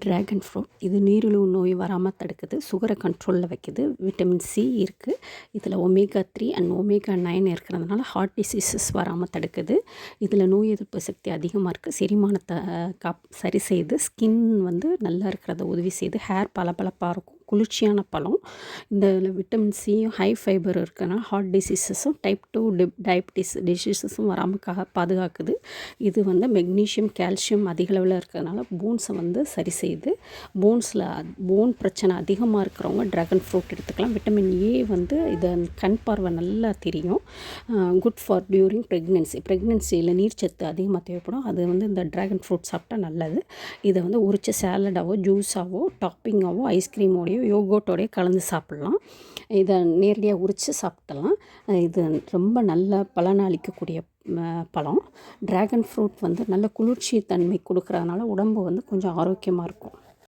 Dragon fruit இது நீரிழிவு நோய் வராமல் தடுக்குது, சுகரை கண்ட்ரோலில் வைக்குது, விட்டமின் சி இருக்குது, இதில் ஒமேகா 3 அண்ட் ஒமேகா 9 இருக்கிறதுனால ஹார்ட் டிசீசஸ் வராமல் தடுக்குது. இதில் நோய் எதிர்ப்பு சக்தி அதிகமாக இருக்குது, செரிமானத்தை சரி செய்து, ஸ்கின் வந்து நல்லா இருக்கிறத உதவி செய்து, ஹேர் பளபளப்பாக இருக்கும், குளிர்ச்சியான பழம். இந்த விட்டமின் சியும் ஹை ஃபைபர் இருக்கிறதுனால ஹார்ட் டிசீசஸும் டைப் 2 டயபிட்டிஸ் டிசீசஸும் வராமல் பாதுகாக்குது. இது வந்து மெக்னீஷியம் கால்சியம் அதிக அளவில் இருக்கிறதுனால போன்ஸை வந்து சரி செய்து, போன் பிரச்சனை அதிகமாக இருக்கிறவங்க ட்ராகன் ஃப்ரூட் எடுத்துக்கலாம். விட்டமின் ஏ வந்து இதை கண் பார்வை நல்லா தெரியும். குட் ஃபார் டியூரிங் ப்ரெக்னென்சியில் நீர்ச்சத்து அதிகமாக தேவைப்படும். அது வந்து இந்த ட்ராகன் ஃப்ரூட் சாப்பிட்டா நல்லது. இதை வந்து உரிச்ச சேலடாவோ ஜூஸாவோ டாப்பிங்காவோ ஐஸ்கிரீமோடையோ யோகோட்டோடையோ கலந்து சாப்பிட்லாம். இதை நேரடியாக உரித்து சாப்பிடலாம். இது ரொம்ப நல்ல பலனளிக்கக்கூடிய பழம். ட்ராகன் ஃப்ரூட் வந்து நல்ல குளிர்ச்சி தன்மை கொடுக்குறதுனால உடம்பு வந்து கொஞ்சம் ஆரோக்கியமாக இருக்கும்.